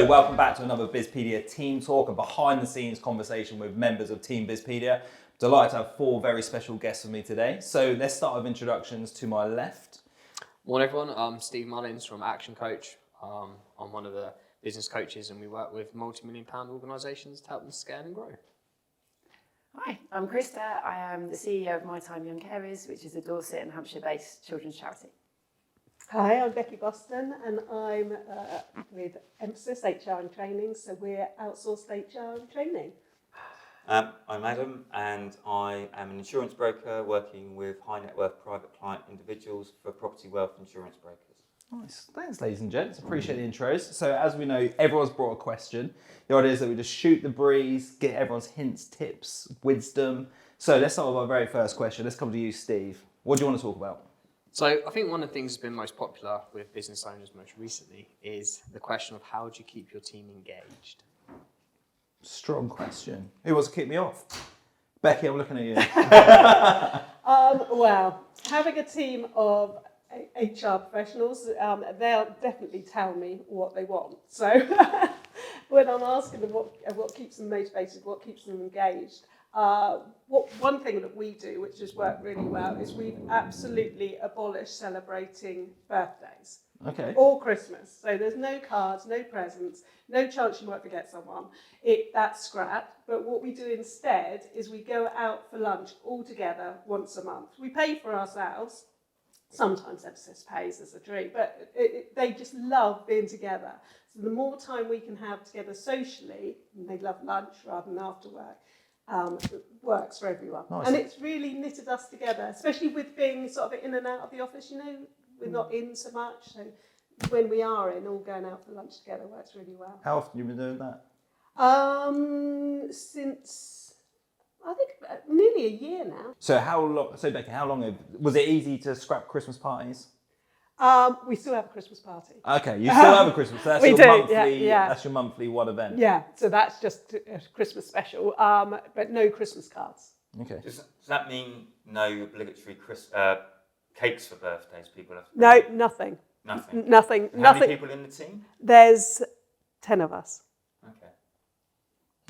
welcome back to another Bizpedia Team Talk, a behind-the-scenes conversation with members of Team Bizpedia. Delighted to have 4 very special guests with me today. So let's start with introductions. To my left. Morning everyone, I'm Steve Mullins from Action Coach. I'm one of the business coaches and we work with multi-million pound organisations to help them scale and grow. Hi, I'm Krista. I am the CEO of My Time Young Carers, which is a Dorset and Hampshire-based children's charity. Hi, I'm Becky Boston and I'm with Emphasis HR and Training, so we're outsourced HR and training. I'm Adam and I am an insurance broker working with high net worth private client individuals for property wealth insurance brokers. Nice. Thanks, ladies and gents. Appreciate the intros. So as we know, everyone's brought a question. The idea is that we just shoot the breeze, get everyone's hints, tips, wisdom. So let's start with our very first question. Let's come to you, Steve. What do you want to talk about? So I think one of the things that's been most popular with business owners most recently is the question of how do you keep your team engaged? Strong question. Who wants to kick me off? Becky, I'm looking at you. Well, having a team of HR professionals, they'll definitely tell me what they want. So when I'm asking them what keeps them motivated, what keeps them engaged, one thing that we do, which has worked really well, is we've absolutely abolished celebrating birthdays. Okay. Or Christmas. So there's no cards, no presents, no chance you might forget someone. That's scrapped. But what we do instead is we go out for lunch all together once a month. We pay for ourselves. Sometimes Emphasis pays as a treat, but they just love being together. So the more time we can have together socially, and they love lunch rather than after work, it works for everyone. Nice. And it's really knitted us together, especially with being sort of in and out of the office, we're not in so much. So when we are in, all going out for lunch together works really well. How often have you been doing that? Since I think nearly a year now. So Becky, how long was it easy to scrap Christmas parties? We still have a Christmas party. Okay, you still have a Christmas. That's We your do, monthly. yeah. That's your monthly one event. Yeah, so that's just a Christmas special, but no Christmas cards. Okay. Does that mean no obligatory cakes for birthdays? People have to No, nothing. Nothing. Nothing. How many people in the team? There's 10 of us. Okay.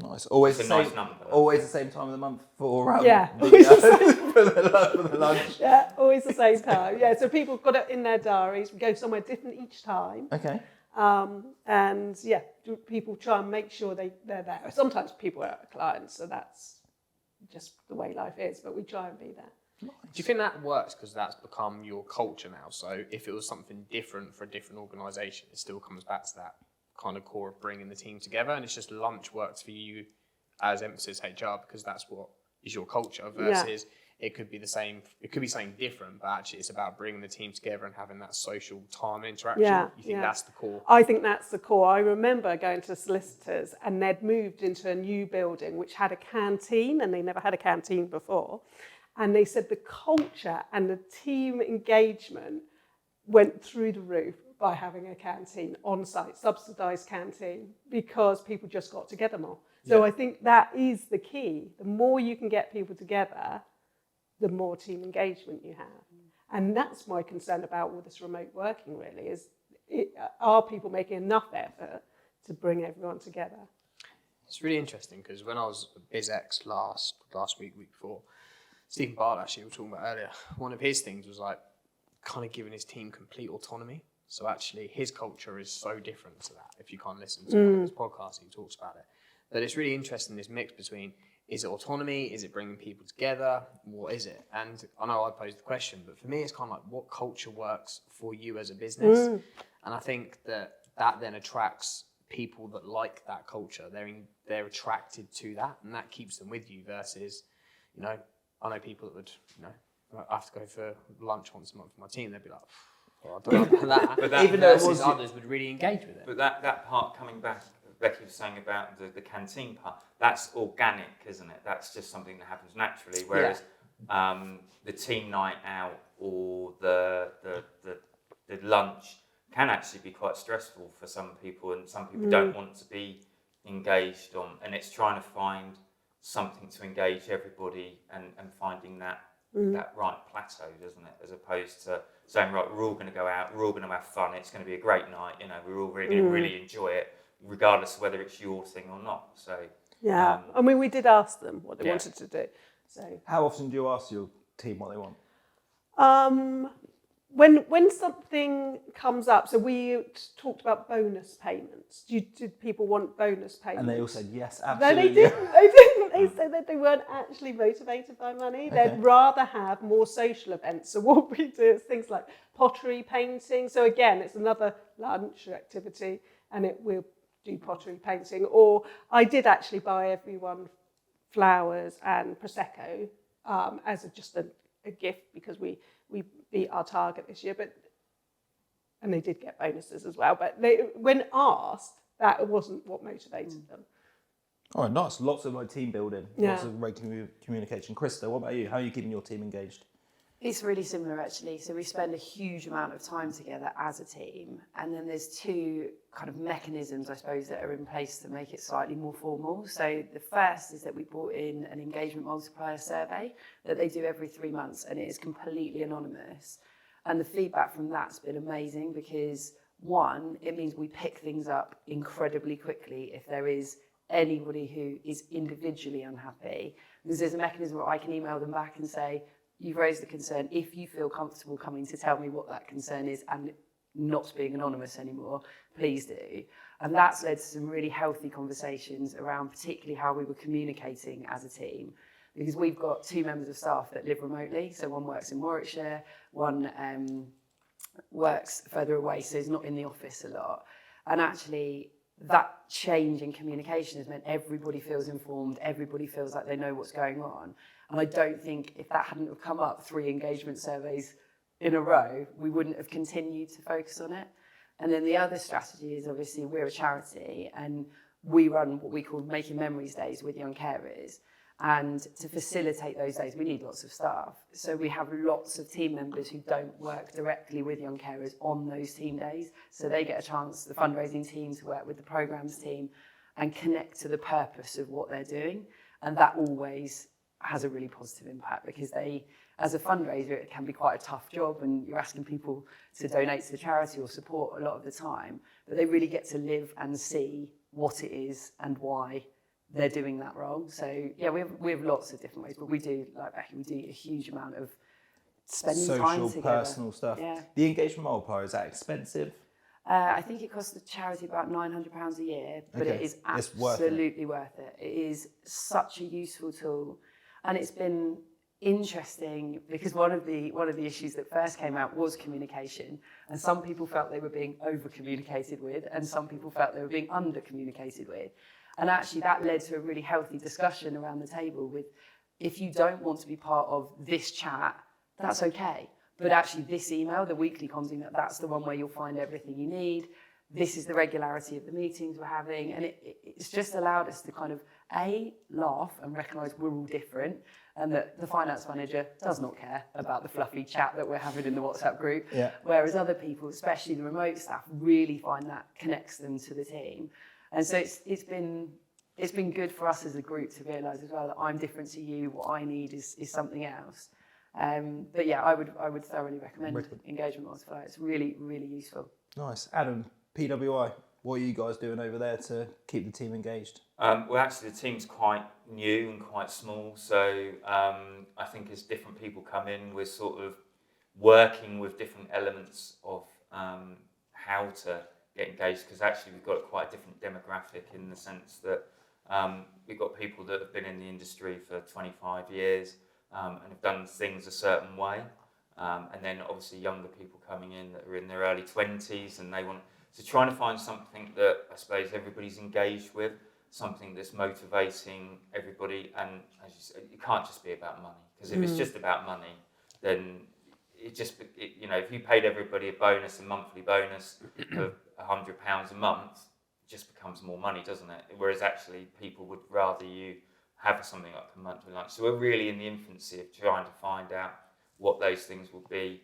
Nice. Always It's the a same. nice number. Always the same time of the month for Yeah. for the lunch. Yeah, always the same time. Yeah, so people have got it in their diaries. We go somewhere different each time. Okay. And yeah, people try and make sure they're there. Sometimes people are clients, so that's just the way life is, but we try and be there. Do you think that works because that's become your culture now? So if it was something different for a different organisation, it still comes back to that kind of core of bringing the team together, and it's just lunch works for you as Emphasis HR because that's what is your culture versus it could be the same, it could be something different, but actually it's about bringing the team together and having that social time interaction. You think that's the core? I think that's the core. I remember going to solicitors and they'd moved into a new building which had a canteen and they never had a canteen before. And they said the culture and the team engagement went through the roof by having a canteen on site, subsidised canteen, because people just got together more. So I think that is the key. The more you can get people together, the more team engagement you have. And that's my concern about all this remote working really, is are people making enough effort to bring everyone together? It's really interesting because when I was at BizX last week before, Stephen Bard actually we were talking about earlier, one of his things was like kind of giving his team complete autonomy. So actually his culture is so different to that. If you can't listen to one of his podcasts, he talks about it. But it's really interesting, this mix between, is it autonomy? Is it bringing people together? What is it? And I know I posed the question, but for me, it's kind of like what culture works for you as a business? And I think that then attracts people that like that culture. They're attracted to that, and that keeps them with you versus, I know people that would, I have to go for lunch once a month with my team. They'd be like, I don't know about that. But even though it versus was others would really engage with it. But that part coming back, Becky was saying about the canteen part, that's organic, isn't it? That's just something that happens naturally. Whereas the team night out or the lunch can actually be quite stressful for some people, and some people don't want to be engaged on. And it's trying to find something to engage everybody and finding that right plateau, doesn't it? As opposed to saying, right, we're all going to go out, we're all going to have fun, it's going to be a great night, we're all really going to really enjoy it. regardless of whether it's your thing or not. So Yeah, I mean, we did ask them what they Yeah. wanted to do. So How often do you ask your team what they want? when something comes up, so we talked about bonus payments. Did people want bonus payments? And they all said yes, No, absolutely. they didn't. They didn't. They said that they weren't actually motivated by money. Okay. They'd rather have more social events. So what we do is things like pottery painting. So again, it's another lunch activity, and we'll do pottery painting. Or I did actually buy everyone flowers and prosecco as just a gift because we beat our target this year. And they did get bonuses as well. But when asked, that wasn't what motivated them. All right, nice. Lots of team building, Yeah. lots of regular communication. Krista, what about you? How are you keeping your team engaged? It's really similar, actually. So we spend a huge amount of time together as a team. And then there's two kind of mechanisms, I suppose, that are in place to make it slightly more formal. So the first is that we brought in an engagement multiplier survey that they do every 3 months, and it is completely anonymous. And the feedback from that's been amazing because, one, it means we pick things up incredibly quickly if there is anybody who is individually unhappy. Because there's a mechanism where I can email them back and say, you've raised the concern. If you feel comfortable coming to tell me what that concern is and not being anonymous anymore, please do. And that's led to some really healthy conversations around particularly how we were communicating as a team. Because we've got 2 members of staff that live remotely. So one works in Warwickshire, one works further away, so is not in the office a lot. And actually, that change in communication has meant everybody feels informed, everybody feels like they know what's going on. And I don't think if that hadn't have come up 3 engagement surveys in a row, we wouldn't have continued to focus on it. And then the other strategy is obviously we're a charity and we run what we call Making Memories Days with young carers. And to facilitate those days, we need lots of staff. So we have lots of team members who don't work directly with young carers on those team days. So they get a chance, the fundraising team, to work with the programs team and connect to the purpose of what they're doing. And that always has a really positive impact because they, as a fundraiser, it can be quite a tough job and you're asking people to donate to the charity or support a lot of the time, but they really get to live and see what it is and why they're doing that role. So yeah, we have lots of different ways, but we do, like Becky, we do a huge amount of spending time Social, together. personal stuff. Yeah. The engagement multiplier, is that expensive? I think it costs the charity about £900 a year, but Okay. it is It's worth it. absolutely worth it. It is such a useful tool, and it's been interesting because one of the issues that first came out was communication, and some people felt they were being over communicated with, and some people felt they were being under communicated with. And actually that led to a really healthy discussion around the table with, if you don't want to be part of this chat, that's okay. But actually this email, the weekly comms email, that's the one where you'll find everything you need. This is the regularity of the meetings we're having. And it's just allowed us to kind of, laugh and recognise we're all different and that the finance manager does not care about the fluffy chat that we're having in the WhatsApp group. Yeah. Whereas other people, especially the remote staff, really find that connects them to the team. And so it's been good for us as a group to realise as well that I'm different to you. What I need is something else. But yeah, I would thoroughly recommend Engagement Multiplier. It's really, really useful. Nice. Adam, PWI, what are you guys doing over there to keep the team engaged? Well, actually, the team's quite new and quite small. So I think as different people come in, we're sort of working with different elements of how to get engaged, because actually we've got quite a different demographic in the sense that we've got people that have been in the industry for 25 years and have done things a certain way, and then obviously younger people coming in that are in their early 20s and they want to trying to find something that I suppose everybody's engaged with, something that's motivating everybody. And as you said, it can't just be about money, because if it's just about money, then if you paid everybody a monthly bonus of £100 a month, it just becomes more money, doesn't it? Whereas actually people would rather you have something like a monthly lunch. So we're really in the infancy of trying to find out what those things will be.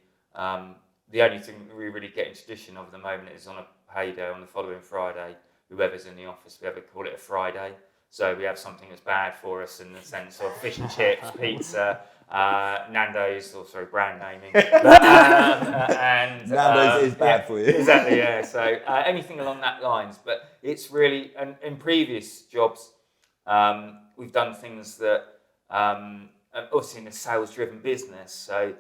The only thing that we really get in tradition of at the moment is on a payday on the following Friday, whoever's in the office, we ever call it a Friday. So we have something that's bad for us in the sense of fish and chips, pizza, Nando's, brand naming. Nando's is bad. bad for you. Exactly, yeah. So anything along that lines. But it's really, and in previous jobs, we've done things that, obviously in a sales-driven business, so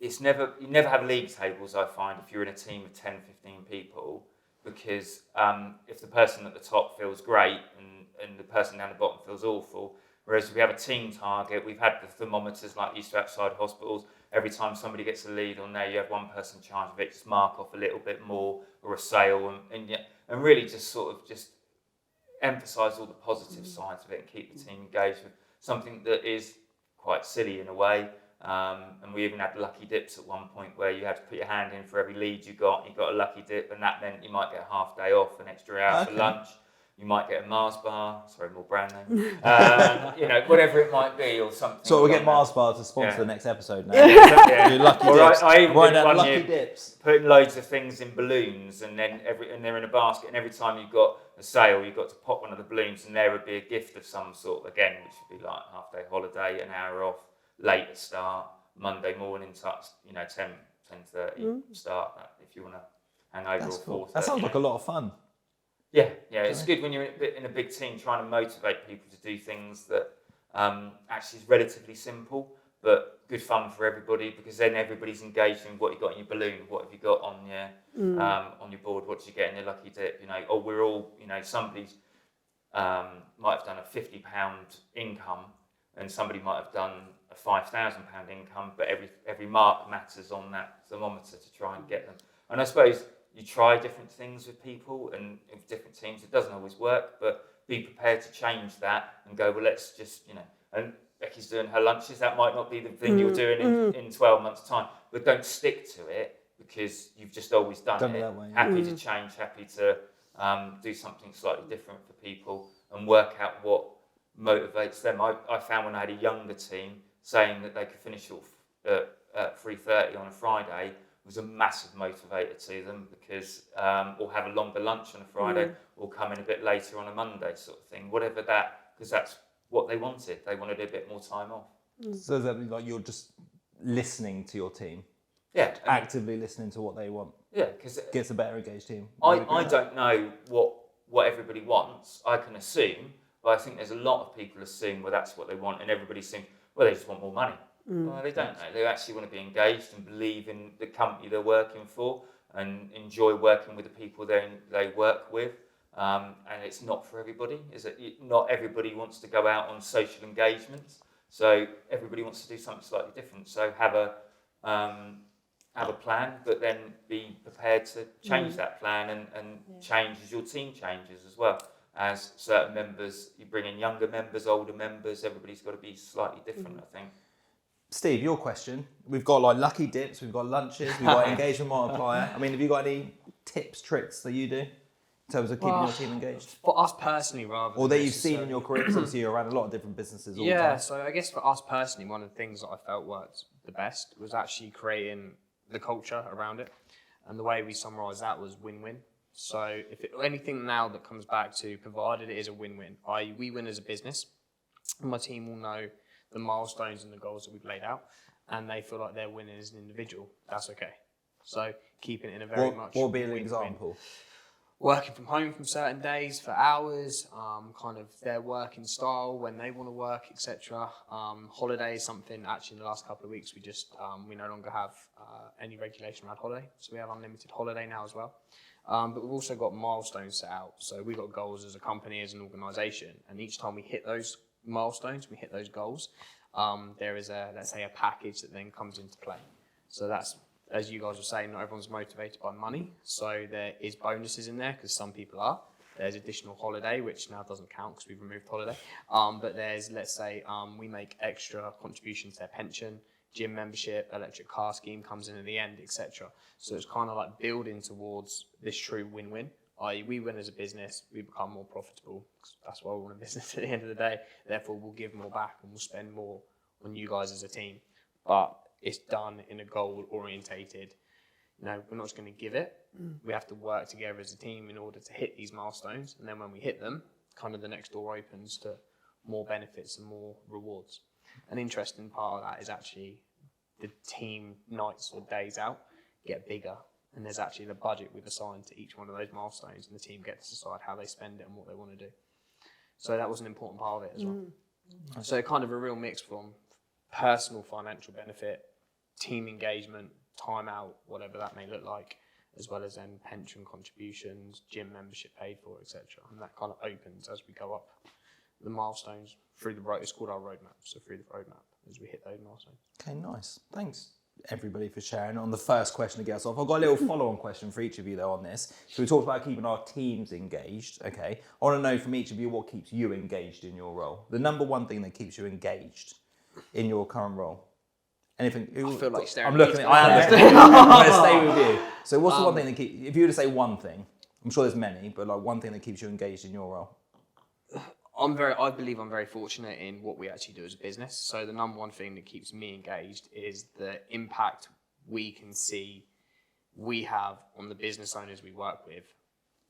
you never have league tables, I find, if you're in a team of 10, 15 people, because if the person at the top feels great and the person down the bottom feels awful, whereas if we have a team target, we've had the thermometers like used to outside hospitals. Every time somebody gets a lead on there, you have one person in charge of it, just mark off a little bit more, or a sale, and really just sort of just emphasise all the positive sides of it and keep the team engaged with something that is quite silly in a way. And we even had lucky dips at one point where you had to put your hand in for every lead you got a lucky dip, and that meant you might get a half day off, an extra hour for lunch. You might get a Mars bar, sorry, more brand name, whatever it might be, or something. So we'll get Mars bar to sponsor the next episode now. Yeah. Lucky Or dips. I even did one lucky year dips. putting loads of things in balloons, and then they're in a basket, and every time you got a sale, you got to pop one of the balloons, and there would be a gift of some sort again, which would be like a half day holiday, an hour off, later start, Monday morning, 10:30 start. If you want to hang over, That's or cool. 4:30. That sounds like a lot of fun. Yeah, it's good when you're in a big team trying to motivate people to do things that actually is relatively simple, but good fun for everybody, because then everybody's engaged in what you got in your balloon, what have you got on your board, what did you get in your lucky dip, or we're all, somebody's might have done a £50 income, and somebody might have done a £5,000 income, but every mark matters on that thermometer to try and get them. And I suppose you try different things with people and with different teams. It doesn't always work, but be prepared to change that and go, well, let's just, and Becky's doing her lunches. That might not be the thing you're doing in 12 months' time, but don't stick to it because you've just always done it. That way, Happy to change, happy to do something slightly different for people and work out what motivates them. I found when I had a younger team, saying that they could finish at 3:30 on a Friday was a massive motivator to them, because or have a longer lunch on a Friday, or come in a bit later on a Monday, sort of thing. Whatever that, because that's what they wanted. They wanted a bit more time off. So does that mean like you're just listening to your team? Yeah, Actively listening to what they want. Yeah, because gets a better engaged team. I don't know what everybody wants. I can assume, but I think there's a lot of people assume, well, that's what they want, and everybody assumes, well, they just want more money. Well, they don't know. They actually want to be engaged and believe in the company they're working for and enjoy working with the people they work with. And it's not for everybody. Not everybody wants to go out on social engagements. So everybody wants to do something slightly different. So have a plan, but then be prepared to change that plan and change as your team changes as well. As certain members, you bring in younger members, older members, everybody's got to be slightly different, I think. Steve, your question. We've got like lucky dips, we've got lunches, we've got engagement multiplier. I mean, have you got any tips, tricks that you do in terms of keeping your team engaged? For us personally, rather or than that you've seen in your career, because obviously you're around a lot of different businesses all the time. Yeah, so I guess for us personally, one of the things that I felt worked the best was actually creating the culture around it. And the way we summarised that was win-win. So anything now that comes back to provided it is a win-win, i.e. we win as a business, and my team will know the milestones and the goals that we've laid out, and they feel like they're winning as an individual, that's okay. So keeping it in a very much What would be an win-win. example? Working from home from certain days for hours, kind of their working style, when they want to work, etc. Holiday is something, actually in the last couple of weeks, we no longer have any regulation around holiday, so we have unlimited holiday now as well. But we've also got milestones set out, so we've got goals as a company, as an organisation, and each time we hit those milestones, we hit those goals, there is let's say a package that then comes into play. So that's, as you guys were saying, not everyone's motivated by money, so there is bonuses in there because some people are. There's additional holiday, which now doesn't count because we've removed holiday. But there's, let's say, we make extra contributions to their pension, gym membership, electric car scheme comes in at the end, etc. So it's kind of like building towards this true win-win. I.e. we win as a business, we become more profitable. That's why we want a business at the end of the day. Therefore, we'll give more back and we'll spend more on you guys as a team. But it's done in a goal-orientated. We're not just going to give it. We have to work together as a team in order to hit these milestones. And then when we hit them, kind of the next door opens to more benefits and more rewards. An interesting part of that is actually the team nights or days out get bigger and there's actually the budget we've assigned to each one of those milestones, and the team gets to decide how they spend it and what they want to do. So that was an important part of it as well. So kind of a real mix from personal financial benefit, team engagement, time out, whatever that may look like, as well as then pension contributions, gym membership paid for, etc. And that kind of opens as we go up the milestones through the road. It's called our roadmap. So through the roadmap as we hit those milestones. Okay, nice. Thanks, everybody, for sharing. On the first question to get us off, I've got a little follow-on question for each of you, though, on this. So we talked about keeping our teams engaged. Okay, I want to know from each of you what keeps you engaged in your role. The number one thing that keeps you engaged in your current role. Anything? I feel like staring I'm looking at at. I am. I'm going to stay with you. So, what's the one thing that keeps? If you were to say one thing, I'm sure there's many, but like one thing that keeps you engaged in your role. I believe I'm very fortunate in what we actually do as a business. So the number one thing that keeps me engaged is the impact we can see we have on the business owners we work with,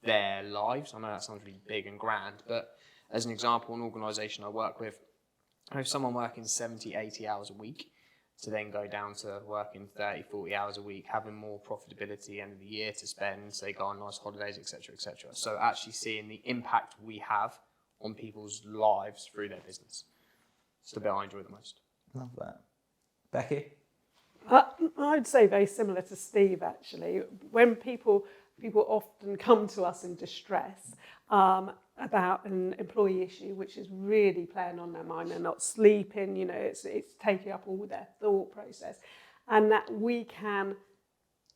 their lives. I know that sounds really big and grand, but as an example, an organisation I work with, I have someone working 70, 80 hours a week to then go down to working 30, 40 hours a week, having more profitability end of the year to spend, so they go on nice holidays, etc., etc. So actually seeing the impact we have on people's lives through their business. It's the bit I enjoy the most. Love that. Becky? I'd say very similar to Steve, actually. When people often come to us in distress about an employee issue, which is really playing on their mind, they're not sleeping, it's taking up all their thought process, and that we can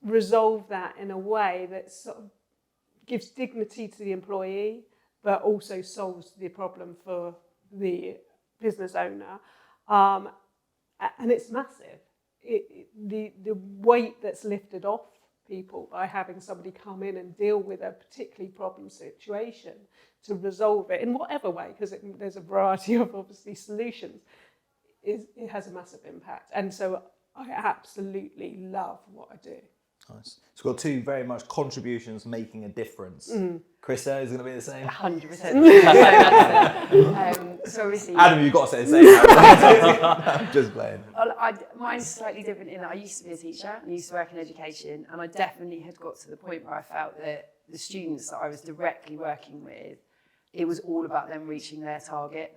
resolve that in a way that sort of gives dignity to the employee, but also solves the problem for the business owner. And it's massive. The weight that's lifted off people by having somebody come in and deal with a particularly problem situation to resolve it in whatever way, because there's a variety of obviously solutions, it has a massive impact. And so I absolutely love what I do. Nice. So we've got two very much contributions making a difference. Krista is going to be the same. 100%. So obviously, Adam, you've got to say the same. I'm just playing. Mine's slightly different in that I used to be a teacher and used to work in education, and I definitely had got to the point where I felt that the students that I was directly working with, it was all about them reaching their target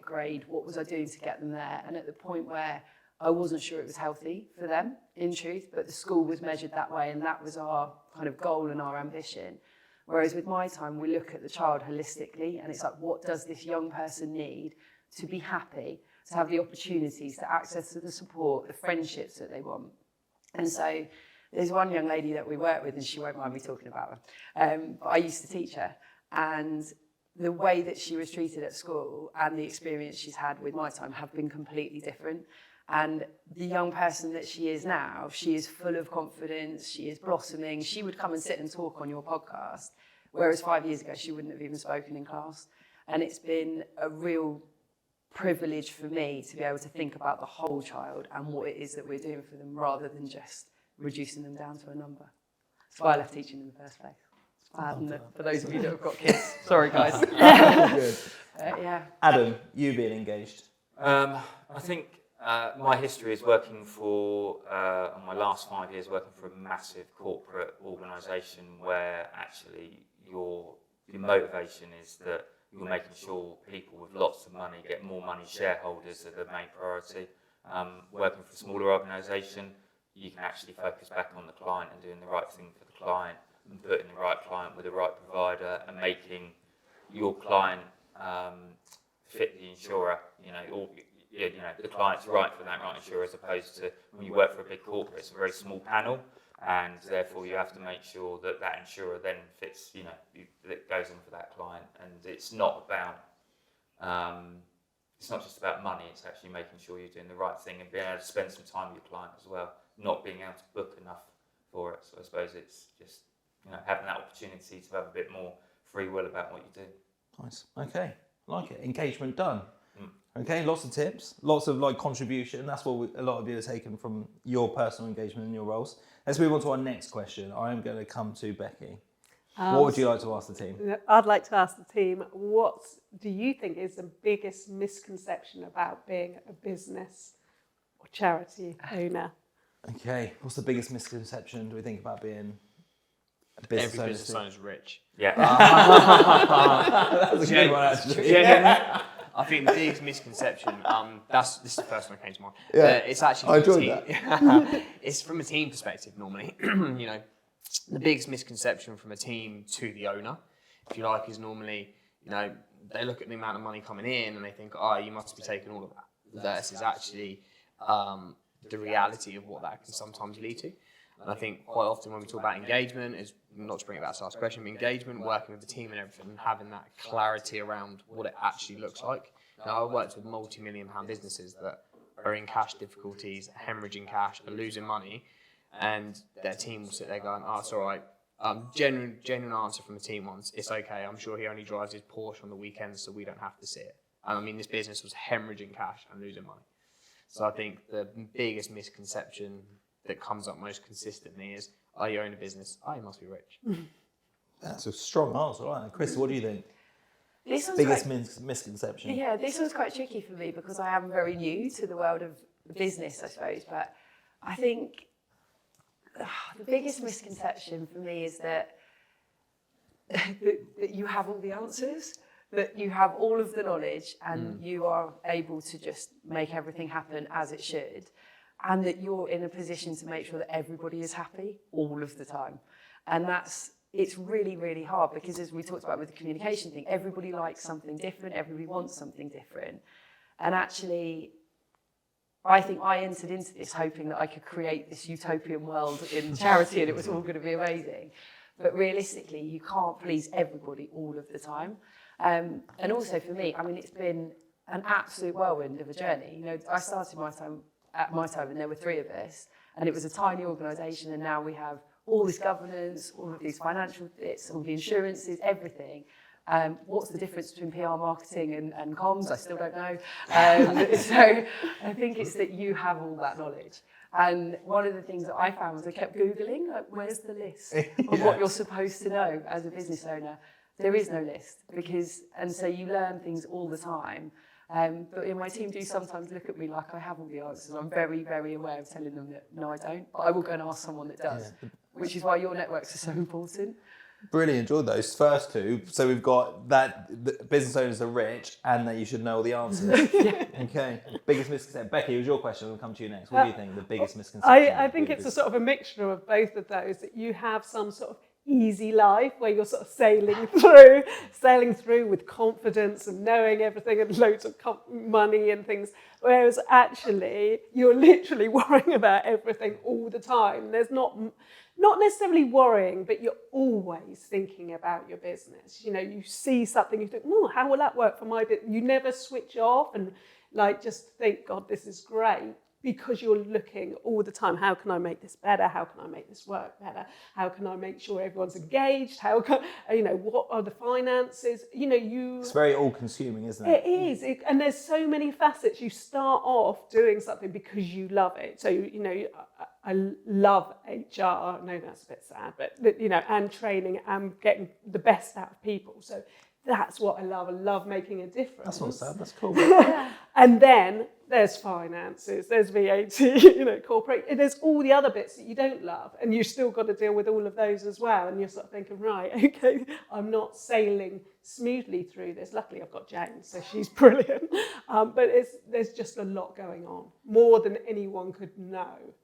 grade. What was I doing to get them there? And at the point where I wasn't sure it was healthy for them, in truth, but the school was measured that way, and that was our kind of goal and our ambition. Whereas with my time, we look at the child holistically, and it's like, what does this young person need to be happy, to have the opportunities, to access to the support, the friendships that they want? And so there's one young lady that we work with, and she won't mind me talking about her, but I used to teach her, and the way that she was treated at school and the experience she's had with my time have been completely different. And the young person that she is now, she is full of confidence, she is blossoming. She would come and sit and talk on your podcast, whereas 5 years ago she wouldn't have even spoken in class. And it's been a real privilege for me to be able to think about the whole child and what it is that we're doing for them, rather than just reducing them down to a number. That's why I left teaching in the first place. For those of you that have got kids. Sorry, guys. Good. Yeah. Adam, you being engaged. I think my history is working for, my last 5 years working for a massive corporate organisation where actually your motivation is that you're making sure people with lots of money get more money. Shareholders are the main priority. Working for a smaller organisation, you can actually focus back on the client and doing the right thing for the client and putting the right client with the right provider and making your client fit the insurer. The client's right for that right insurer, as opposed to when you work for a big corporate, it's a very small panel, and therefore you have to make sure that that insurer then fits, that goes in for that client. And it's not about, it's not just about money, it's actually making sure you're doing the right thing and being able to spend some time with your client as well, not being able to book enough for it. So I suppose it's just, having that opportunity to have a bit more free will about what you do. Nice. Okay. Like it. Engagement done. Okay, lots of tips, lots of contribution. That's what a lot of you have taken from your personal engagement in your roles. Let's move on to our next question. I am going to come to Becky. What would you like to ask the team? I'd like to ask the team, what do you think is the biggest misconception about being a business or charity owner? Okay, what's the biggest misconception do we think about being a business Every owner? business owner's rich. Yeah. That was a good one, actually. Yeah. I think the biggest misconception, this is the first one that came to mind. Yeah, It's actually I from enjoyed a team. It's from a team perspective normally. The biggest misconception from a team to the owner, if you like, is normally, they look at the amount of money coming in and they think, oh, you must be taking all of that. Versus actually the reality of what that can sometimes lead to. And I think quite often when we talk about engagement, is not to bring it back to last question, but engagement, working with the team and everything, and having that clarity around what it actually looks like. Now, I've worked with multi-million-pound businesses that are in cash difficulties, hemorrhaging cash, are losing money, and their team will sit there going, oh, it's all right. Genuine answer from the team once, it's okay, I'm sure he only drives his Porsche on the weekends so we don't have to see it. And I mean, this business was hemorrhaging cash and losing money. So I think the biggest misconception that comes up most consistently is, oh, you own a business, oh, you must be rich. That's a strong answer, right? Krista, what do you think? This one's Biggest quite, misconception? yeah, this one's quite tricky for me because I am very new to the world of business, I suppose. But I think the biggest misconception for me is that you have all the answers, that you have all of the knowledge and you are able to just make everything happen as it should, and that you're in a position to make sure that everybody is happy all of the time. And it's really, really hard because, as we talked about with the communication thing, everybody likes something different, everybody wants something different. And actually, I think I entered into this hoping that I could create this utopian world in charity and it was all going to be amazing. But realistically, you can't please everybody all of the time. And also for me, I mean, it's been an absolute whirlwind of a journey. I started at my time and there were 3 of us, and it was a tiny organisation, and now we have all this governance, all of these financial bits, all the insurances, everything. What's the difference between PR marketing and comms? I still don't know. So I think it's that you have all that knowledge. And one of the things that I found was I kept Googling, like, where's the list of what you're supposed to know as a business owner? There is no list and so you learn things all the time. But in my team do sometimes look at me like I have all the answers. I'm very, very aware of telling them that no, I don't. But I will go and ask someone that does, which is why your networks are so important. Really enjoyed those first 2. So we've got that the business owners are rich and that you should know all the answers. Okay. Biggest misconception. Becky, it was your question. We'll come to you next. What do you think the biggest misconception? I think it's a sort of a mixture of both of those, that you have some sort of easy life where you're sort of sailing through with confidence and knowing everything and loads of money and things, whereas actually you're literally worrying about everything all the time. There's not necessarily worrying, but you're always thinking about your business. You see something, you think, how will that work for my business? You never switch off and just think, God, this is great. Because you're looking all the time, how can I make this better? How can I make this work better? How can I make sure everyone's engaged? How can, what are the finances? It's very all-consuming, isn't it? It is, and there's so many facets. You start off doing something because you love it. So, I love HR. I know that's a bit sad, but, and training and getting the best out of people. So that's what I love. I love making a difference. That's not sad, that's cool. And then there's finances, there's VAT, corporate, there's all the other bits that you don't love, and you've still got to deal with all of those as well. And you're sort of thinking, right, okay, I'm not sailing smoothly through this. Luckily, I've got Jane, so she's brilliant. But there's just a lot going on, more than anyone could know,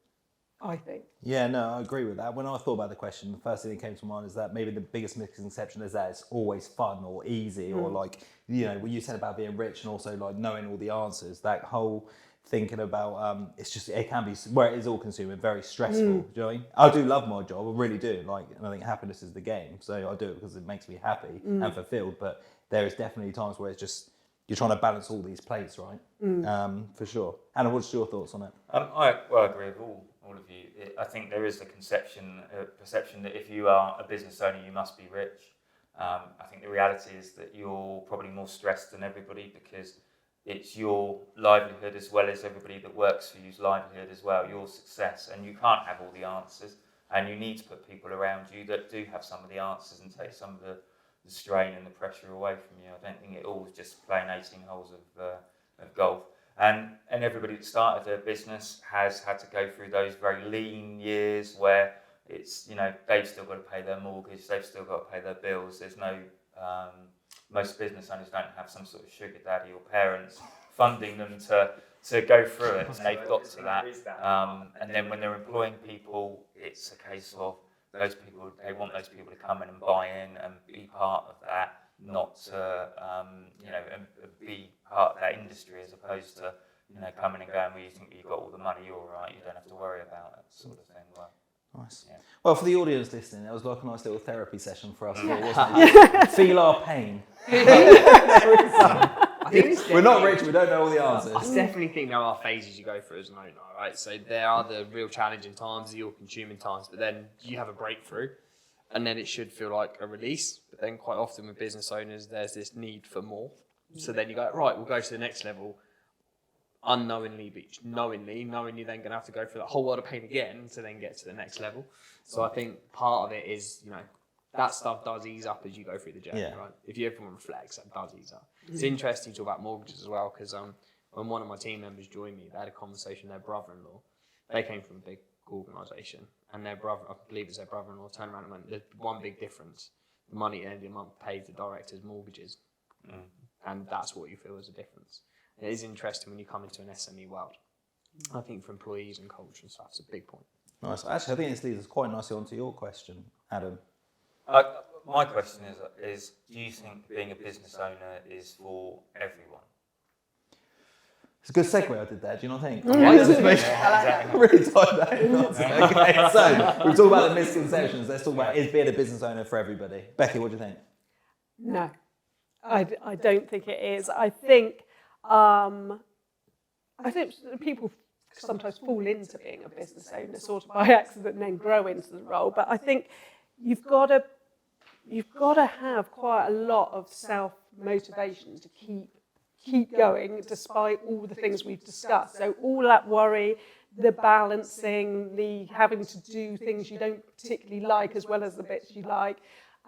I think. Yeah, no, I agree with that. When I thought about the question, the first thing that came to mind is that maybe the biggest misconception is that it's always fun or easy, or what you said about being rich and also knowing all the answers. That whole thinking about it can be, where it is all consuming, very stressful. Do you know what I mean? I do love my job, I really do. And I think happiness is the game, so I do it because it makes me happy and fulfilled. But there is definitely times where it's just you're trying to balance all these plates, right? For sure. Anna, what's your thoughts on it? I agree with all of you. I think there is a perception that if you are a business owner, you must be rich. I think the reality is that you're probably more stressed than everybody because it's your livelihood as well as everybody that works for you's livelihood as well, your success, and you can't have all the answers, and you need to put people around you that do have some of the answers and take some of the strain and the pressure away from you. I don't think it all is just playing 18 holes of golf. And everybody that started their business has had to go through those very lean years where it's, you know, they've still got to pay their mortgage, they've still got to pay their bills. There's no, most business owners don't have some sort of sugar daddy or parents funding them to go through it, and they've got to that. And then when they're employing people, it's a case of those people, they want those people to come in and buy in and be part of that, not to, you know, and be part of that industry, as opposed to, you know, coming and going, well, you think you've got all the money, you're all right, you don't have to worry about it, sort of thing. Well, nice. Yeah. Well, for the audience listening, that was like a nice little therapy session for us all, wasn't it? Feel our pain. We're not rich, we don't know all the answers. I definitely think there are phases you go through as an owner, right? So there are the real challenging times, the all-consuming times, but then you have a breakthrough, and then it should feel like a release. But then quite often with business owners, there's this need for more. So then you go, right, we'll go to the next level, unknowingly, but knowingly then going to have to go through that whole world of pain again to then get to the next level. So I think part of it is, you know, that stuff does ease up as you go through the journey, right? If everyone reflects, that does ease up. It's interesting to talk about mortgages as well, because when one of my team members joined me, they had a conversation with their brother-in-law. They came from a big organisation, and their brother, I believe it's their brother-in-law, turned around and went, there's one big difference. The money at the end of the month pays the directors' mortgages. And that's what you feel is a difference. It is interesting when you come into an SME world. I think for employees and culture and stuff, it's a big point. Nice. Actually, I think this leads us quite nicely onto your question, Adam. My question is, do you think being a business owner is for everyone? It's a good segue I did there, do you not think? Exactly. Really tied that in. Okay, so we've talked about the misconceptions. Let's talk about, is being a business owner for everybody? Becky, what do you think? No, I don't think it is. I think people sometimes fall into being a business owner sort of by accident and then grow into the role. But I think you've got to have quite a lot of self-motivation to keep going despite all the things we've discussed. So all that worry, the balancing, the having to do things you don't particularly like as well as the bits you like,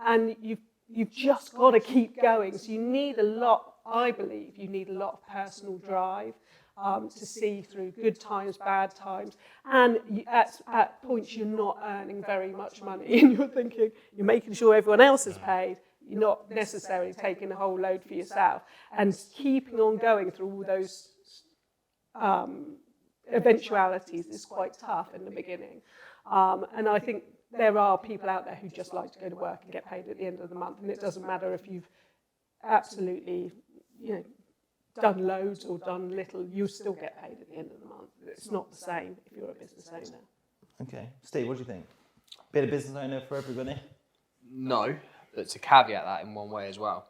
and you've just got to keep going. So you need a lot, I believe, you need a lot of personal drive to see through good times, bad times. And at points you're not earning very much money and you're thinking, you're making sure everyone else is paid. You're not necessarily taking the whole load for yourself. And keeping on going through all those eventualities is quite tough in the beginning. And I think there are people out there who just like to go to work and get paid at the end of the month, and it doesn't matter if you've absolutely, done loads or done little, you still get paid at the end of the month. It's not the same if you're a business owner. Okay, Steve, what do you think? Being a business owner for everybody? No, but to caveat that in one way as well,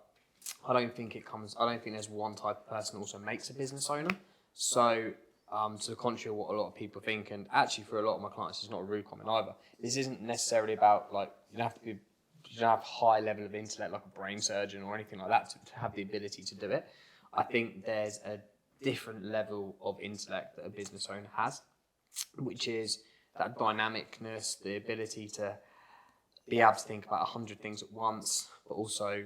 I don't think there's one type of person that also makes a business owner. So to the contrary of what a lot of people think, and actually for a lot of my clients, it's not a rude comment either. This isn't necessarily about, like, you don't have high level of intellect like a brain surgeon or anything like that to have the ability to do it. I think there's a different level of intellect that a business owner has, which is that dynamicness, the ability to be able to think about 100 things at once, but also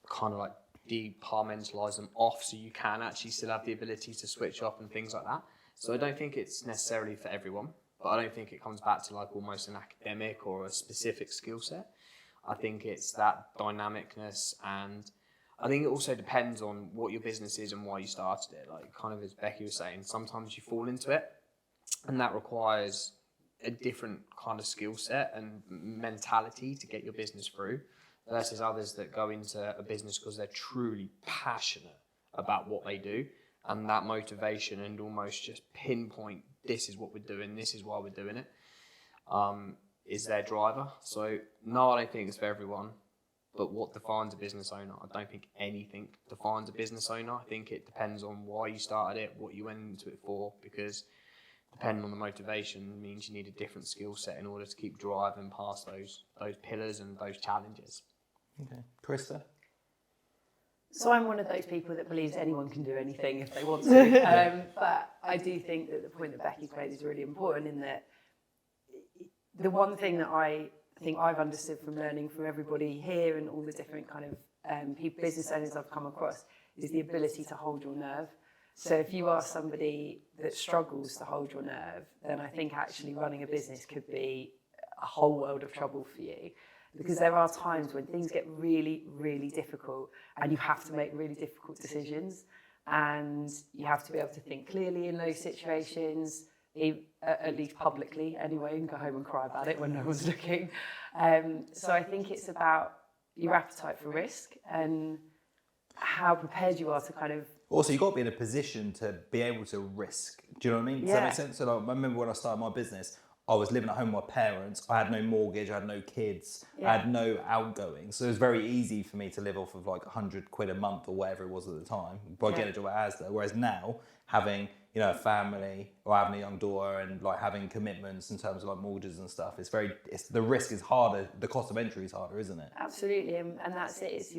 kind of like departmentalize them off so you can actually still have the ability to switch off and things like that. So I don't think it's necessarily for everyone, but I don't think it comes back to like almost an academic or a specific skill set. I think it's that dynamicness, and I think it also depends on what your business is and why you started it. Like kind of as Becky was saying, sometimes you fall into it and that requires a different kind of skill set and mentality to get your business through versus others that go into a business because they're truly passionate about what they do, and that motivation and almost just pinpoint, this is what we're doing, this is why we're doing it, is their driver. So no, I don't think it's for everyone. But what defines a business owner? I don't think anything defines a business owner. I think it depends on why you started it, what you went into it for, because depending on the motivation means you need a different skill set in order to keep driving past those pillars and those challenges. Okay. Krista? So I'm one of those people that believes anyone can do anything if they want to. But I do think that the point that Becky's made is really important, in that the one thing that I think I've understood from learning from everybody here and all the different kind of people, business owners I've come across, is the ability to hold your nerve. So if you are somebody that struggles to hold your nerve, then I think actually running a business could be a whole world of trouble for you. Because there are times when things get really, really difficult and you have to make really difficult decisions, and you have to be able to think clearly in those situations, at least publicly anyway, and go home and cry about it when no one's looking. So I think it's about your appetite for risk and how prepared you are to kind of... Also, you've got to be in a position to be able to risk. Do you know what I mean? Does that make sense? So like, I remember when I started my business, I was living at home with my parents. I had no mortgage, I had no kids, I had no outgoings. So it was very easy for me to live off of like 100 quid a month or whatever it was at the time by getting a job at Asda. Whereas now, having, you know, a family or having a young daughter and like having commitments in terms of like mortgages and stuff, the risk is harder, the cost of entry is harder, isn't it? Absolutely, and that's it. It's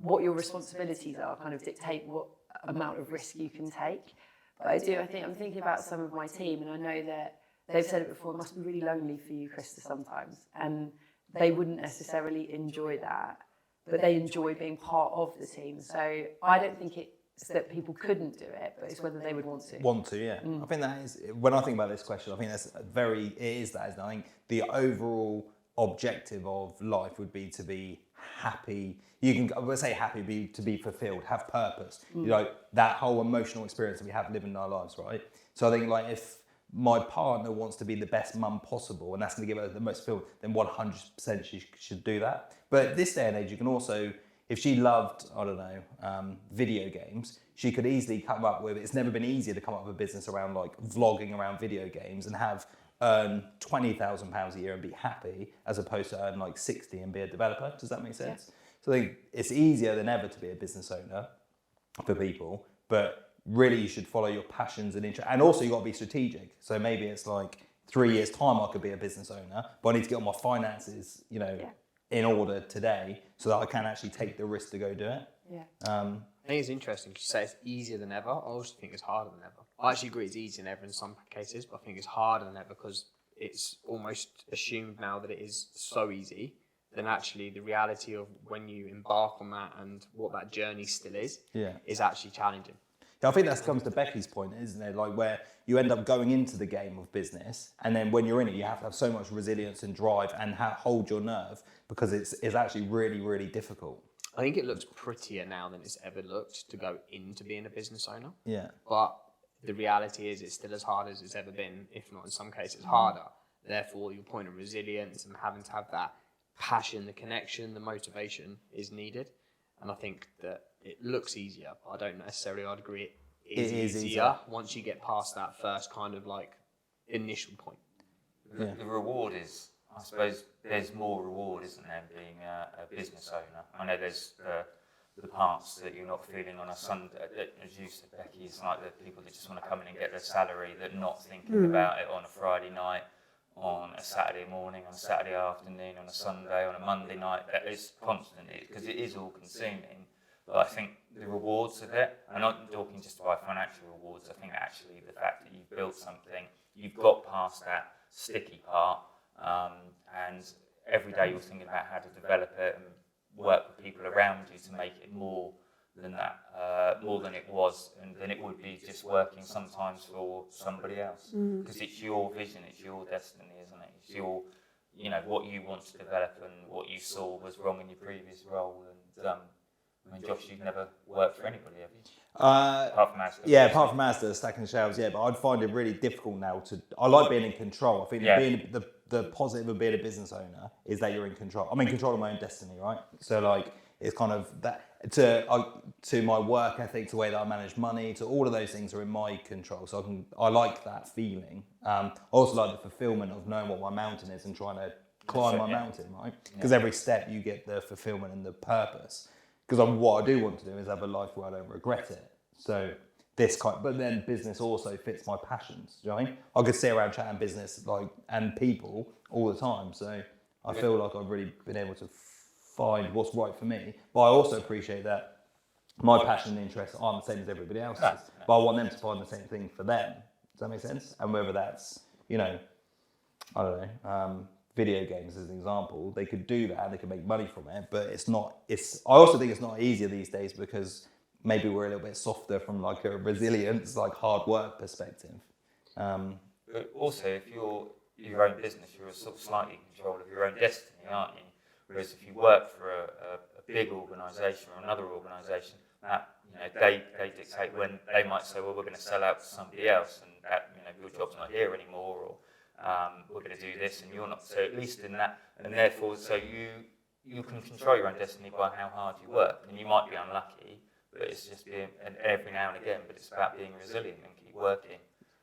what your responsibilities are kind of dictate what amount of risk you can take. But I'm thinking about some of my team, and I know that they've said it before, it must be really lonely for you, Krista, sometimes. And they wouldn't necessarily enjoy that, but they enjoy being part of the team. So I don't think it's that people couldn't do it, but it's whether they would want to. I think that is, when I think about this question, I think it is that, isn't it? I think the overall objective of life would be to be happy. I would say happy, to be fulfilled, have purpose. You know, that whole emotional experience that we have living our lives, right? So I think like if my partner wants to be the best mum possible and that's going to give her the most fulfilled, then 100% she should do that. But at this day and age, you can also, if she loved, I don't know, video games, she could easily come up with, it's never been easier to come up with a business around like vlogging around video games and earn £20,000 a year and be happy, as opposed to earn like 60 and be a developer. Does that make sense? Yeah. So I think it's easier than ever to be a business owner for people, but really you should follow your passions and interests. And also you've got to be strategic. So maybe it's like 3 years time I could be a business owner, but I need to get all my finances, you know, in order today so that I can actually take the risk to go do it. Yeah. I think it's interesting because you say it's easier than ever. I also think it's harder than ever. I actually agree it's easier than ever in some cases, but I think it's harder than ever because it's almost assumed now that it is so easy. Then actually the reality of when you embark on that and what that journey still is actually challenging. Yeah, I think that comes to Becky's point, isn't it? Like where you end up going into the game of business, and then when you're in it, you have to have so much resilience and drive and hold your nerve because it's actually really, really difficult. I think it looks prettier now than it's ever looked to go into being a business owner. Yeah. But the reality is it's still as hard as it's ever been, if not in some cases harder. Therefore, your point of resilience and having to have that passion, the connection, the motivation is needed. And I think that it looks easier, but I don't necessarily, I'd agree it is easier once you get past that first kind of like initial point. The reward is, I suppose there's more reward, isn't there, being a business owner? I know there's the parts that you're not feeling on a Sunday, as you said, Becky, it's like the people that just want to come in and get their salary, that are not thinking about it on a Friday night, on a Saturday morning, on a Saturday afternoon, on a Sunday, on a Monday night. That is constant, because it is all consuming. But I think the rewards of it, I'm not talking just about financial rewards, I think actually the fact that you've built something, you've got past that sticky part, and every day you're thinking about how to develop it and work with people around you to make it more than that, more than it was, and than it would be just working sometimes for somebody else. Because it's your vision, it's your destiny, isn't it? It's your, you know, what you want to develop and what you saw was wrong in your previous role. And I mean, Josh, you've never worked for anybody, have you? Apart from Asda. Yeah, apart from Asda, stacking the shelves, yeah, but I'd find it really difficult now I like being in control. I think being the positive of being a business owner is that you're in control. I'm in control of my own destiny, right? So like, it's kind of that, to my work ethic, to the way that I manage money, to all of those things are in my control. So I like that feeling. I also like the fulfillment of knowing what my mountain is and trying to climb my mountain, right? Because every step you get the fulfillment and the purpose. Because what I do want to do is have a life where I don't regret it. So but then business also fits my passions. Do you know what I mean? I could sit around chatting business and people all the time. So I feel like I've really been able to find what's right for me. But I also appreciate that my passion and interests aren't the same as everybody else's. But I want them to find the same thing for them. Does that make sense? And whether that's, you know, I don't know, video games as an example, they could do that and they could make money from it. But I also think it's not easier these days because maybe we're a little bit softer from like a resilience, like hard work perspective. But also, if you're your own business, you're sort of slightly in control of your own destiny, aren't you? Whereas if you work for a big organisation or another organisation, that they dictate when they might say, well, we're going to sell out to somebody else, and that your job's not here anymore, or we're going to do this, and you're not. So at least in that, and therefore, so you can control your own destiny by how hard you work, and you might be unlucky, but it's just being, and every now and again, but it's about being resilient and keep working.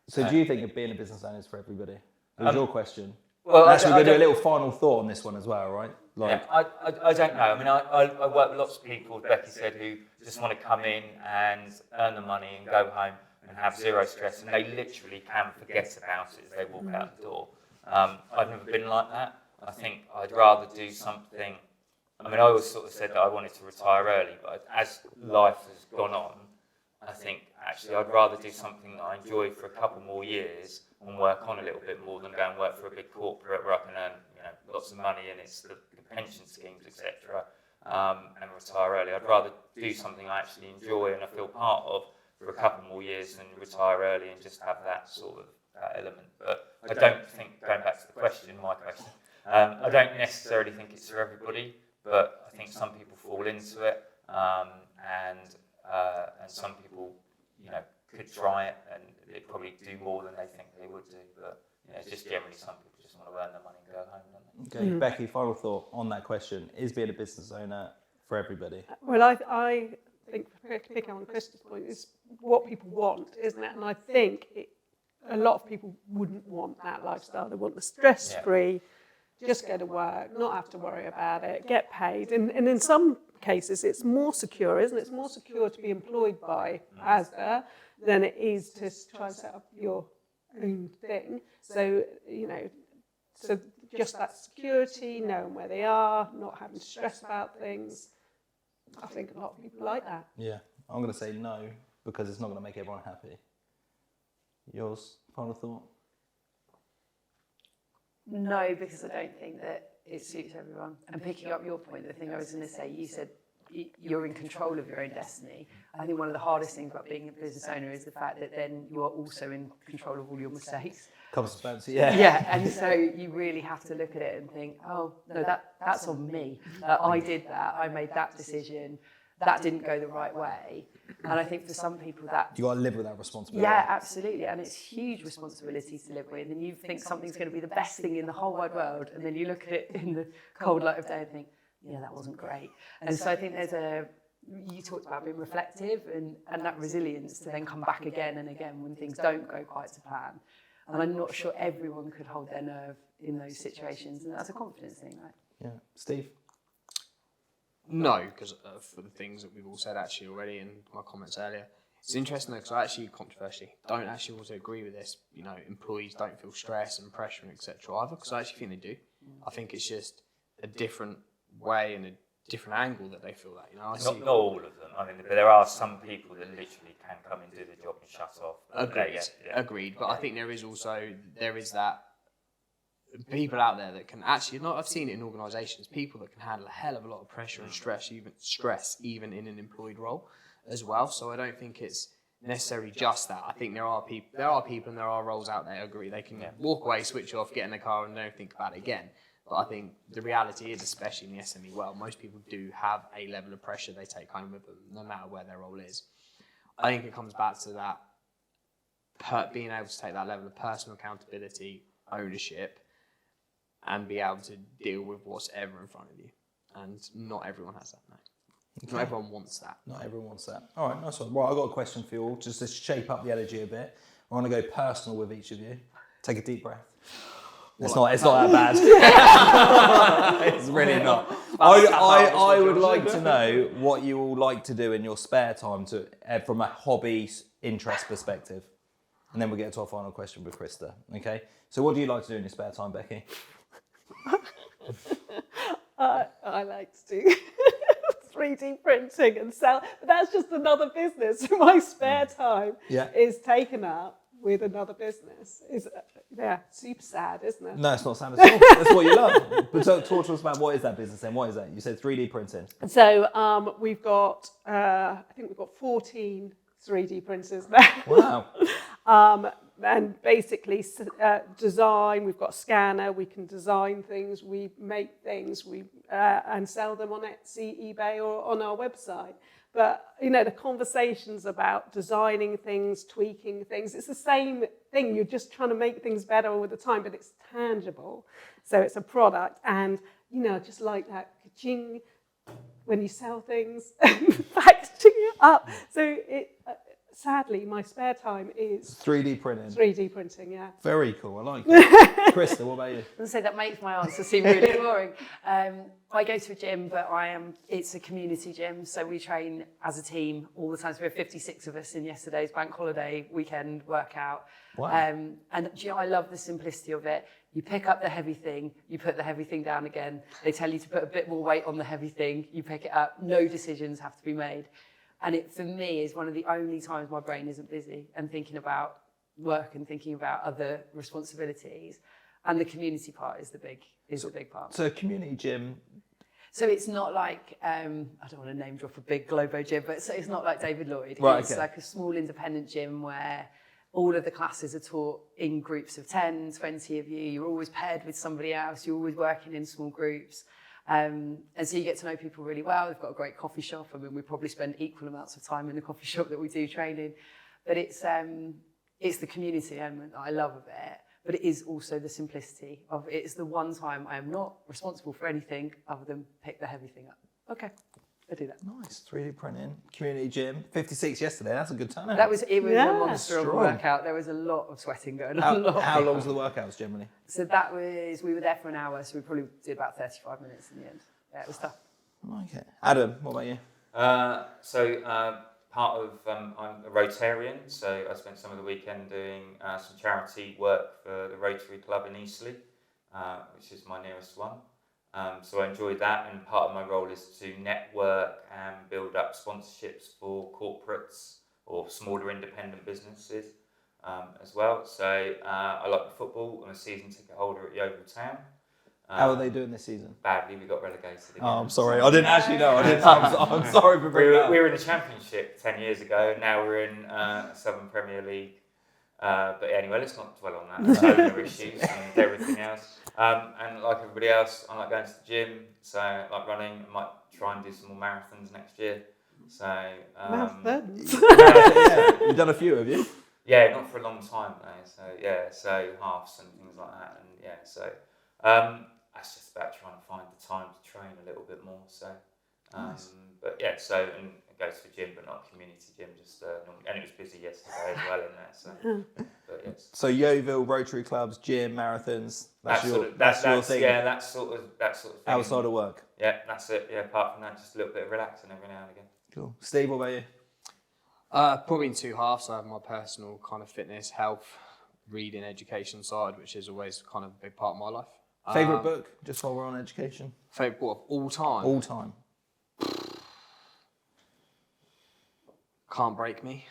So do you think that being a business owner is for everybody? That was your question. Well, Actually, we're going to do a little final thought on this one as well, right? Like, yeah, I don't know. I mean, I work with lots of people, Becky said, who just want to come in and earn the money and go home and have zero stress, and they literally can forget about it as they walk out the door. I've never been like that. I think I'd rather do something. I mean, I always sort of said that I wanted to retire early, but as life has gone on, I think actually I'd rather do something that I enjoy for a couple more years and work on a little bit more than go and work for a big corporate where I can earn lots of money and it's the pension schemes, etc. And retire early. I'd rather do something I actually enjoy and I feel part of for a couple more years than retire early and just have that sort of element. But I don't think, going back to the question, my question, I don't necessarily think it's for everybody, but I think some people fall into it, and some people, could try it and they'd probably do more than they think they would do. But it's just generally some people just want to earn their money and go home, don't they? okay, Becky, final thought on that question: is being a business owner for everybody? Well, I think, picking on Krista's point, is what people want, isn't it? And I think a lot of people wouldn't want that lifestyle. They want the stress-free, just go to work, not have to worry about it, get paid. And in some cases, it's more secure, isn't it? It's more secure to be employed by ASDA than it is to try and set up your own thing. So, so just that security, knowing where they are, not having to stress about things. I think a lot of people like that. Yeah, I'm going to say no because it's not going to make everyone happy. Yours, final thought? No, because I don't think that it suits everyone. And picking up your point, the thing I was going to say, you said you're in control of your own destiny. I think one of the hardest things about being a business owner is the fact that then you are also in control of all your mistakes. Consequences, yeah. Yeah, and so you really have to look at it and think, oh, no, that's on me. I did that. I made that decision. That didn't go the right way. And I think for some people that... You got to live with that responsibility. Yeah, absolutely. And it's huge responsibilities to live with. And you think something's going to be the best thing in the whole wide world. And then you look at it in the cold light of day and think, yeah, that wasn't great. And so I think you talked about being reflective and that resilience to then come back again and again when things don't go quite to plan. And I'm not sure everyone could hold their nerve in those situations. And that's a confidence thing, right? Yeah. Steve? No, because for the things that we've all said actually already in my comments earlier. It's interesting though, because I actually, controversially, don't actually also agree with this. Employees don't feel stress and pressure and etc. either, because I actually think they do. I think it's just a different way and a different angle that they feel that. Not all of them. I mean, there are some people that literally can come and do the job and shut off. Agreed. But I think there is that people out there that can actually, I've seen it in organisations, people that can handle a hell of a lot of pressure and stress even in an employed role as well. So I don't think it's necessarily just that. I think there are people and there are roles out there, I agree, they can walk away, switch off, get in the car and don't think about it again. But I think the reality is, especially in the SME world, most people do have a level of pressure they take home with them, no matter where their role is. I think it comes back to that being able to take that level of personal accountability, ownership, and be able to deal with what's ever in front of you. And not everyone has that, no. Okay. Not everyone wants that. Not everyone wants that. All right, nice one. Well, I've got a question for you all, just to shape up the energy a bit. I want to go personal with each of you. Take a deep breath. It's not that bad. It's really not. I would like to know what you all like to do in your spare time from a hobby interest perspective. And then we'll get to our final question with Krista. Okay? So what do you like to do in your spare time, Becky? I like to do 3D printing and sell, but that's just another business. My spare time is taken up with another business is, super sad, isn't it? No, it's not sad at all. That's what you love. But talk to us about what is that business then? What is that? You said 3D printing. So we've got, I think we've got 14 3D printers now. Wow. And basically design, we've got a scanner, we can design things, we make things, and sell them on Etsy, eBay, or on our website. But, the conversations about designing things, tweaking things, it's the same thing. You're just trying to make things better all the time, but it's tangible. So it's a product. And, just like that ka-ching, when you sell things, packaging it up. So sadly, my spare time is 3D printing. 3D printing, yeah. Very cool. I like it. Krista, what about you? I was going to say that makes my answer seem really boring. I go to a gym, but it's a community gym, so we train as a team all the time. So we have 56 of us in yesterday's bank holiday weekend workout. Wow. And I love the simplicity of it. You pick up the heavy thing, you put the heavy thing down again. They tell you to put a bit more weight on the heavy thing, you pick it up. No decisions have to be made. And it, for me, is one of the only times my brain isn't busy and thinking about work and thinking about other responsibilities. And the community part is the big part. So community gym. So it's not like, I don't want to name drop a big Globo gym, but it's not like David Lloyd. Right, It's okay. like a small independent gym where all of the classes are taught in groups of 10, 20 of you. You're always paired with somebody else. You're always working in small groups. And so you get to know people really well. They've got a great coffee shop. I mean, we probably spend equal amounts of time in the coffee shop that we do training. But it's the community element that I love of it. But it is also the simplicity of it. It's the one time I am not responsible for anything other than pick the heavy thing up. Okay, I do that. Nice. 3D printing. Community gym. 56 yesterday. That's a good turnout. It was a monster of a Strong. workout. There was a lot of sweating going on. How long's the workouts generally? So we were there for an hour, so we probably did about 35 minutes in the end. Yeah, it was tough. I like it. Adam, what about you? Part of, I'm a Rotarian, so I spent some of the weekend doing some charity work for the Rotary Club in Eastleigh, which is my nearest one. So I enjoyed that, and part of my role is to network and build up sponsorships for corporates or smaller independent businesses as well. So I like the football. I'm a season ticket holder at Yeovil Town. How are they doing this season? Badly, we got relegated again. Oh, I'm sorry. I didn't actually know. I'm sorry for bringing it up. We were in the Championship 10 years ago. Now we're in Southern Premier League. But anyway, let's not dwell on that. Owner issues and everything else. And like everybody else, I like going to the gym. So I like running. I might try and do some more marathons next year. So Marathons? Yeah. You've done a few, have you? Yeah, not for a long time though. So yeah, so halves and things like that. And yeah, so that's just about trying to find the time to train a little bit more. So, Nice. But yeah, so and I go to the gym, but not a community gym. Just and it was busy yesterday as well in there. So, but yes. So Yeovil, Rotary clubs, gym, marathons. That's your thing. Yeah, that sort of thing. Outside of work. Yeah, that's it. Yeah, apart from that, just a little bit of relaxing every now and again. Cool. Steve, what about you? Probably in two halves. I have my personal kind of fitness, health, reading, education side, which is always kind of a big part of my life. Favourite book, just while we're on education? Favourite book of all time? All time. Can't Break Me,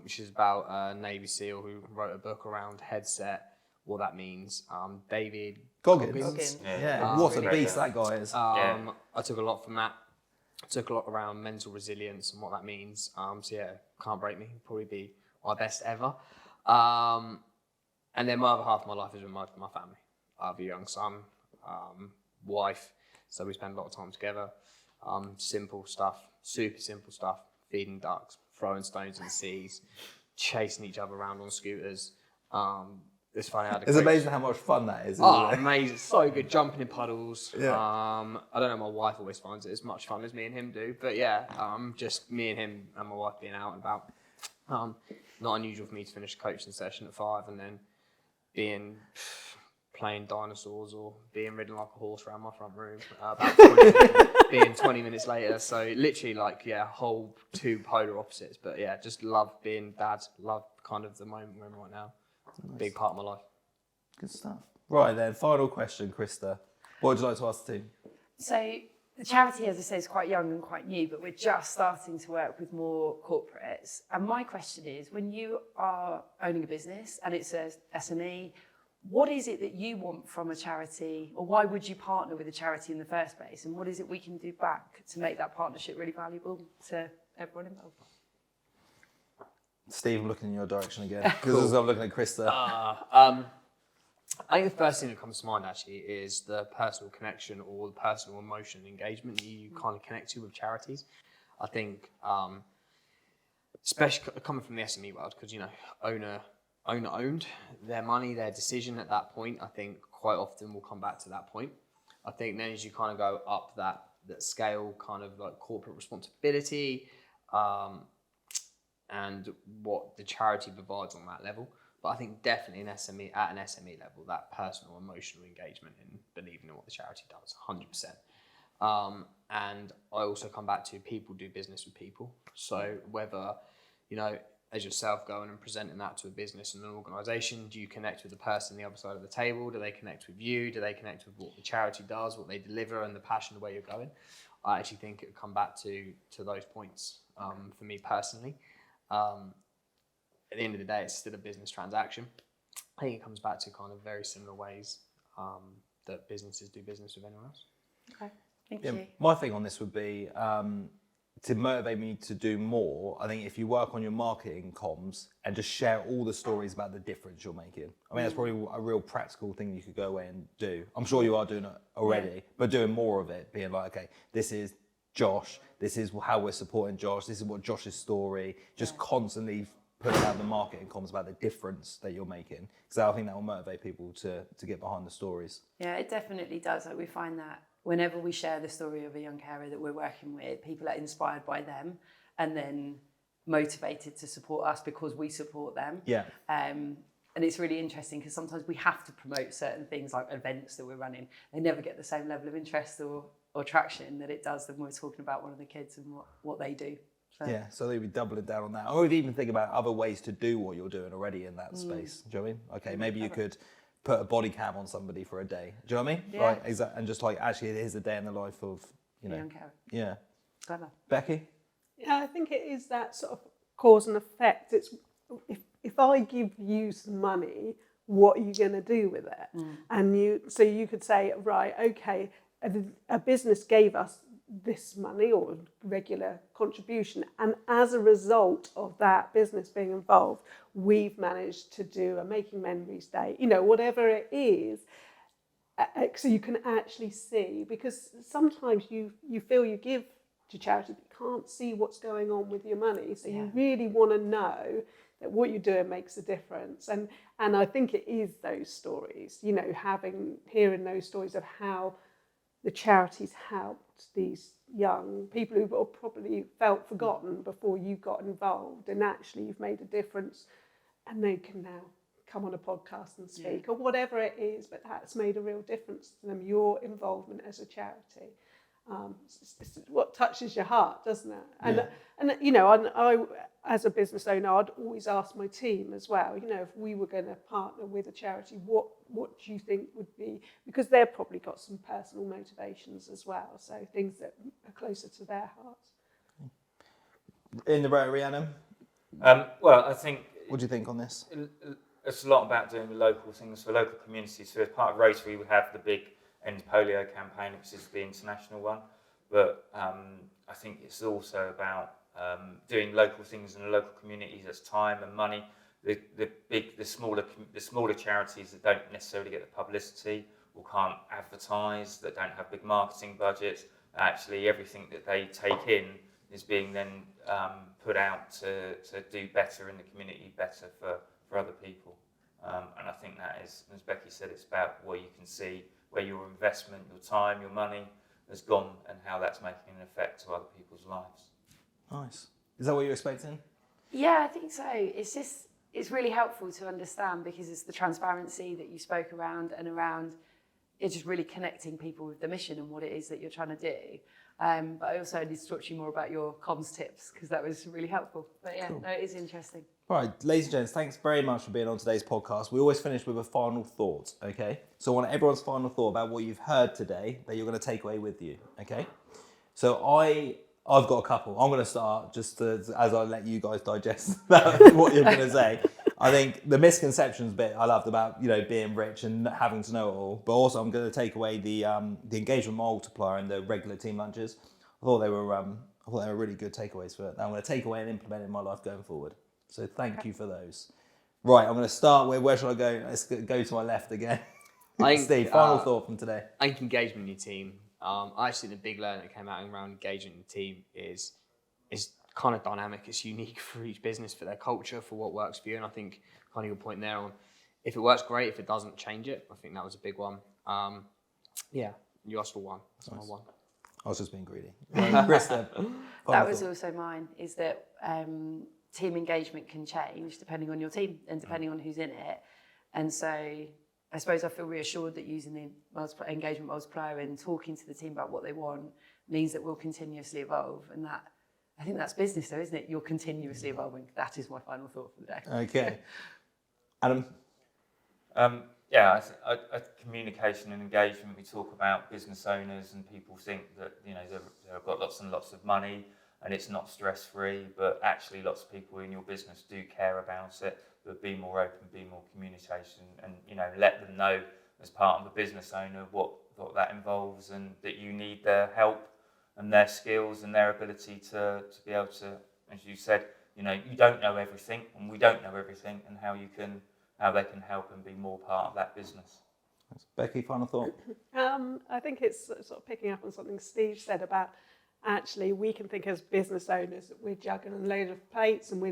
which is about a Navy SEAL who wrote a book around headset, what that means. David Goggins. Yeah, what a really beast that guy is. I took a lot from that. I took a lot around mental resilience and what that means. So yeah, Can't Break Me would probably be my best ever. And then my other half of my life is with my family. I have a young son, wife, so we spend a lot of time together. Simple stuff, super simple stuff, feeding ducks, throwing stones in the seas, chasing each other around on scooters. It's funny. It's amazing how much fun that is. Oh, Isn't it? amazing. So good. Jumping in puddles. Yeah. I don't know, my wife always finds it as much fun as me and him do. But yeah, just me and him and my wife being out and about. Not unusual for me to finish a coaching session at 5 and then playing dinosaurs or being ridden like a horse around my front room being 20 minutes later. So literally whole two polar opposites. But yeah, just love being dad, love kind of the moment we're in right now. Nice. Big part of my life. Good stuff. Right then, final question, Krista. What would you like to ask the team? So the charity, as I say, is quite young and quite new, but we're just starting to work with more corporates. And my question is, when you are owning a business and it's a SME, what is it that you want from a charity, or why would you partner with a charity in the first place? And what is it we can do back to make that partnership really valuable to everyone involved? Steve, I'm looking in your direction again, because I'm looking at Krista. I think the first thing that comes to mind actually is the personal connection or the personal emotion and engagement that you kind of connect to with charities. I think, especially coming from the SME world, because, you know, owner owned their money, their decision at that point, I think quite often will come back to that point. I think then as you kind of go up that scale, kind of like corporate responsibility, and what the charity provides on that level. But I think definitely at an SME level, that personal, emotional engagement in believing in what the charity does, 100%. And I also come back to people do business with people. So whether, you know, as yourself going and presenting that to a business and an organisation, do you connect with the person on the other side of the table? Do they connect with you? Do they connect with what the charity does, what they deliver, and the passion, the way you're going? I actually think it would come back to those points for me personally. At the end of the day, it's still a business transaction. I think it comes back to kind of very similar ways that businesses do business with anyone else. Okay, thank you. My thing on this would be to motivate me to do more. I think if you work on your marketing comms and just share all the stories about the difference you're making. I mean, that's probably a real practical thing you could go away and do. I'm sure you are doing it already, but doing more of it, being like, okay, this is Josh, this is how we're supporting Josh, this is what Josh's story, just constantly putting out the marketing comms about the difference that you're making. Because I think that will motivate people to get behind the stories. Yeah, it definitely does. Like, we find that whenever we share the story of a young carer that we're working with, people are inspired by them and then motivated to support us because we support them. Yeah. And it's really interesting because sometimes we have to promote certain things like events that we're running. They never get the same level of interest or traction that it does when we're talking about one of the kids and what they do. So. Yeah, so they'd be doubling down on that. Or even think about other ways to do what you're doing already in that space. Do you know what I mean? Okay, maybe you could put a body cam on somebody for a day. Do you know what I mean? Yeah. Like, exactly. And just like, actually, here's a day in the life of, you know. Young carer. Yeah. Clever. Becky? Yeah, I think it is that sort of cause and effect. It's if I give you some money, what are you going to do with it? And you could say, right, okay, a business gave us this money or regular contribution, and as a result of that business being involved, we've managed to do a Making Memories Day, you know, whatever it is, so you can actually see, because sometimes you feel you give to charity but you can't see what's going on with your money, so you really want to know that what you're doing makes a difference. And I think it is those stories, you know, hearing those stories of how the charities helped these young people who probably felt forgotten before you got involved, and actually you've made a difference and they can now come on a podcast and speak or whatever it is, but that's made a real difference to them, your involvement as a charity. It's what touches your heart, doesn't it? And you know, I as a business owner, I'd always ask my team as well, you know, if we were going to partner with a charity, what do you think would be, because they've probably got some personal motivations as well, so things that are closer to their hearts. In the Rotary, Adam? Well, I think... What do you think on this? It's a lot about doing local things for local communities. So as part of Rotary, we have the big End Polio campaign, which is the international one. But I think it's also about doing local things in the local communities. That's time and money. The smaller charities that don't necessarily get the publicity or can't advertise, that don't have big marketing budgets. Actually, everything that they take in is being then put out to do better in the community, better for other people. And I think that is, as Becky said, it's about where you can see where your investment, your time, your money has gone and how that's making an effect to other people's lives. Nice. Is that what you're expecting? Yeah, I think so. It's really helpful to understand because it's the transparency that you spoke around and around it's just really connecting people with the mission and what it is that you're trying to do. But I also need to talk to you more about your comms tips because that was really helpful. But yeah, cool. No, it is interesting. Right, ladies and gents, thanks very much for being on today's podcast. We always finish with a final thought, okay? So I want everyone's final thought about what you've heard today that you're going to take away with you, okay? So I've got a couple. I'm going to start just as I let you guys digest what you're going to say. I think the misconceptions bit I loved about, being rich and having to know it all, but also I'm going to take away the engagement multiplier and the regular team lunches. I thought they were really good takeaways for it. I'm going to take away and implement in my life going forward. So thank you for those. Right, I'm going to start with, where should I go? Let's go to my left again. Steve, final thought from today. I think engagement in your team. I actually think the big learning that came out around engagement in the team is kind of dynamic. It's unique for each business, for their culture, for what works for you. And I think kind of your point there on, if it works, great. If it doesn't, change it. I think that was a big one. Yeah, you asked for one. That's my one. I was just being greedy. Krista, that was also mine, is that team engagement can change depending on your team and depending on who's in it. And so I suppose I feel reassured that using the engagement multiplier and talking to the team about what they want means that we'll continuously evolve. And that, I think that's business though, isn't it? You're continuously evolving. That is my final thought for the day. Okay. Adam? Communication and engagement. We talk about business owners and people think that, they've got lots and lots of money and it's not stress-free, but actually lots of people in your business do care about it. But be more open, be more communication, and let them know as part of a business owner what that involves, and that you need their help and their skills and their ability to be able to, as you said, you don't know everything, and we don't know everything, and how they can help and be more part of that business. Becky, final thought? I think it's sort of picking up on something Steve said about actually we can think as business owners that we're juggling a load of plates and we're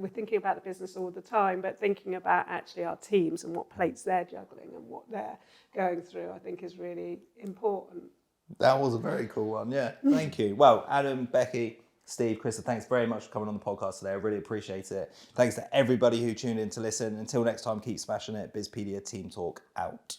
thinking about the business all the time, but thinking about actually our teams and what plates they're juggling and what they're going through, I think is really important. That was a very cool one, yeah. Thank you. Well, Adam, Becky, Steve, Krista, thanks very much for coming on the podcast today. I really appreciate it. Thanks to everybody who tuned in to listen. Until next time, keep smashing it. Bizpedia Team Talk out.